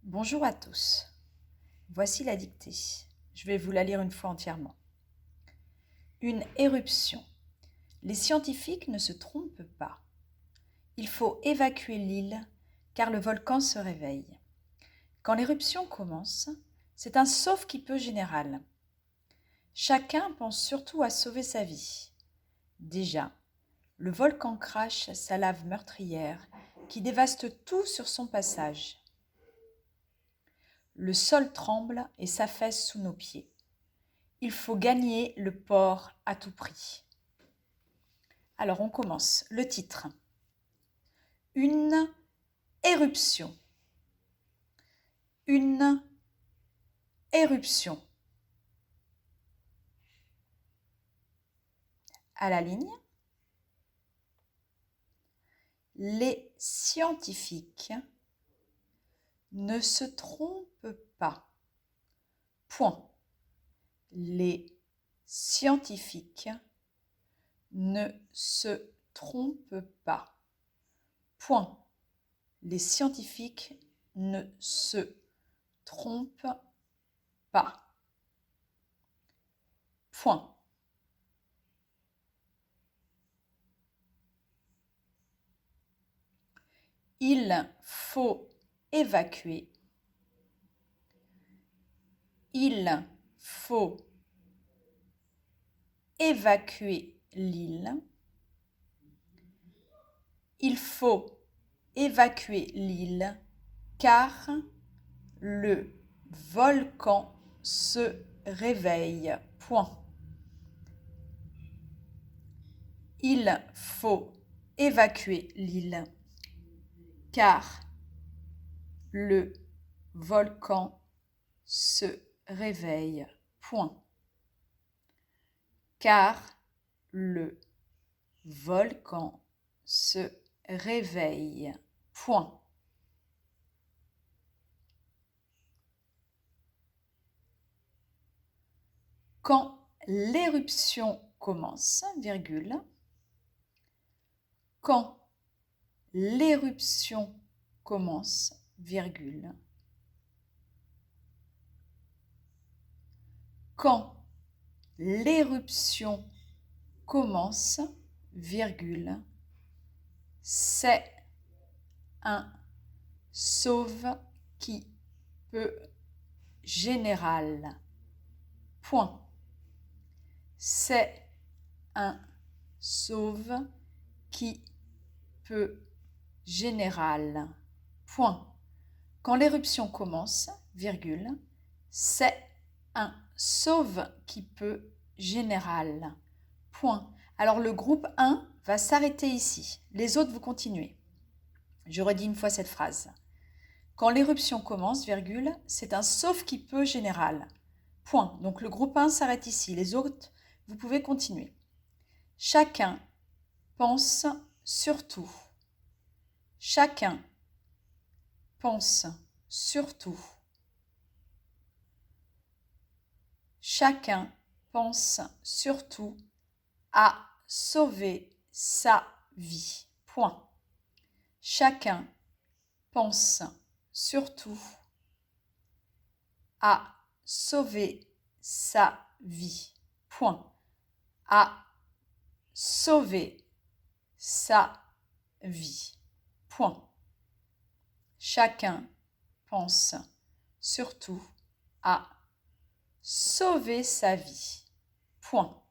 Bonjour à tous. Voici la dictée. Je vais vous la lire une fois entièrement. Une éruption. Les scientifiques ne se trompent pas. Il faut évacuer l'île car le volcan se réveille. Quand l'éruption commence, c'est un sauf-qui-peut général. Chacun pense surtout à sauver sa vie. Déjà, le volcan crache sa lave meurtrière qui dévaste tout sur son passage. Le sol tremble et s'affaisse sous nos pieds. Il faut gagner le port à tout prix. Alors on commence. Le titre. Une éruption. Une éruption. À la ligne. Les scientifiques ne se trompent pas. Point. Les scientifiques ne se trompent pas. Point. Les scientifiques ne se trompent pas. Point. Il faut évacuer. Il faut évacuer l'île. Il faut évacuer l'île car le volcan se réveille. Point. Il faut évacuer l'île car le volcan se réveille. Point. Car le volcan se réveille. Point. Quand l'éruption commence, virgule, quand l'éruption commence, virgule, quand l'éruption commence, virgule, c'est un sauve-qui-peut général. Point. C'est un sauve-qui-peut général. Point. Quand l'éruption commence, virgule, c'est un sauve-qui-peut général. Point. Alors le groupe 1 va s'arrêter ici. Les autres, vous continuez. Je redis une fois cette phrase. Quand l'éruption commence, virgule, c'est un sauf-qui-peut général. Point. Donc le groupe 1 s'arrête ici. Les autres, vous pouvez continuer. Chacun pense surtout. Chacun pense surtout. Chacun pense surtout à sauver sa vie. Point. Chacun pense surtout à sauver sa vie. Point. À sauver sa vie. Point. Chacun pense surtout à sauver sa vie. Point.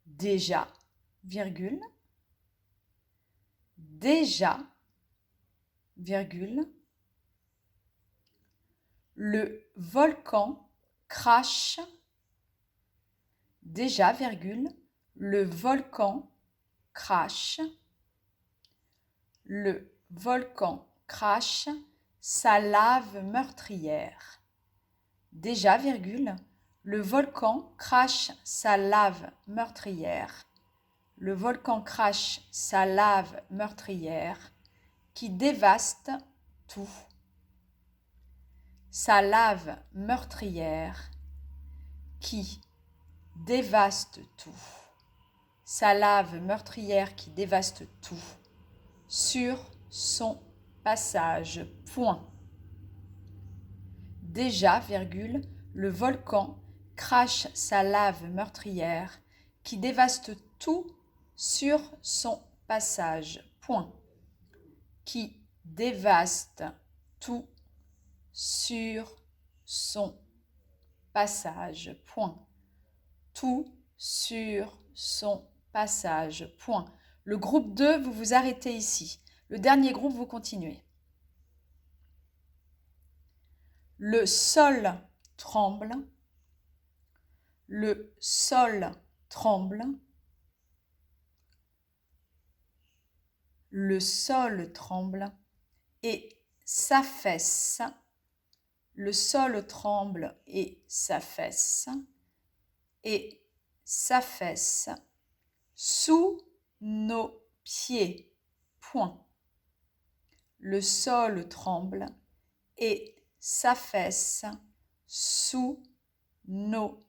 Déjà, virgule, déjà, virgule, le volcan crache, déjà, virgule, le volcan crache, le volcan crache sa lave meurtrière. Déjà, virgule, le volcan crache sa lave meurtrière. Le volcan crache sa lave meurtrière qui dévaste tout. Sa lave meurtrière qui dévaste tout. Sa lave meurtrière qui dévaste tout. sur son passage. Point. Déjà, virgule, le volcan crache sa lave meurtrière qui dévaste tout sur son passage. Point. Qui dévaste tout sur son passage. Point. Tout sur son passage. Point. Le groupe 2, vous vous arrêtez ici. Le dernier groupe, vous continuez. Le sol tremble. Le sol tremble. Le sol tremble et s'affaisse. Le sol tremble et s'affaisse. Et s'affaisse sous nos pieds. Point. Le sol tremble et s'affaisse sous nos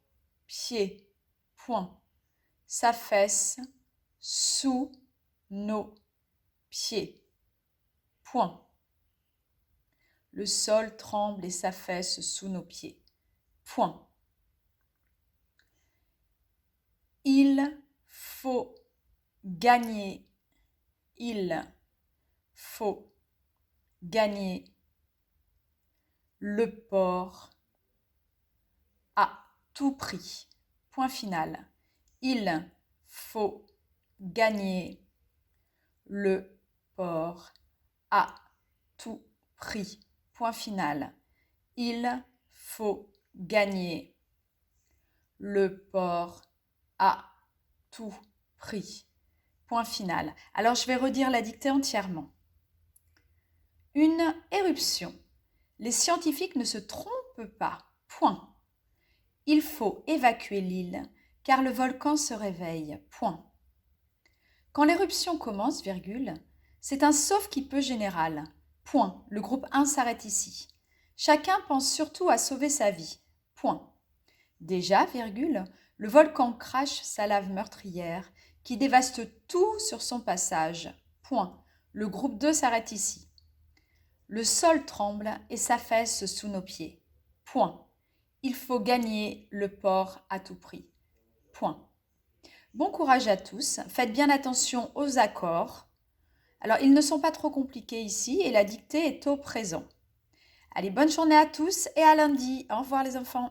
pieds. Point. S'affaisse sous nos pieds. Point. Le sol tremble et s'affaisse sous nos pieds. Point. Il faut gagner. Il faut gagner le port à tout prix. Point final. Il faut gagner le port à tout prix. Point final. Il faut gagner le port à tout prix. Point final. Alors, je vais redire la dictée entièrement. Une éruption. Les scientifiques ne se trompent pas. Point. Il faut évacuer l'île car le volcan se réveille. Point. Quand l'éruption commence, virgule, c'est un sauf-qui-peut général. Point. Le groupe 1 s'arrête ici. Chacun pense surtout à sauver sa vie. Point. Déjà, virgule, le volcan crache sa lave meurtrière qui dévaste tout sur son passage. Point. Le groupe 2 s'arrête ici. Le sol tremble et s'affaisse sous nos pieds. Point. Il faut gagner le port à tout prix. Point. Bon courage à tous. Faites bien attention aux accords. Alors, ils ne sont pas trop compliqués ici et la dictée est au présent. Allez, bonne journée à tous et à lundi. Au revoir les enfants.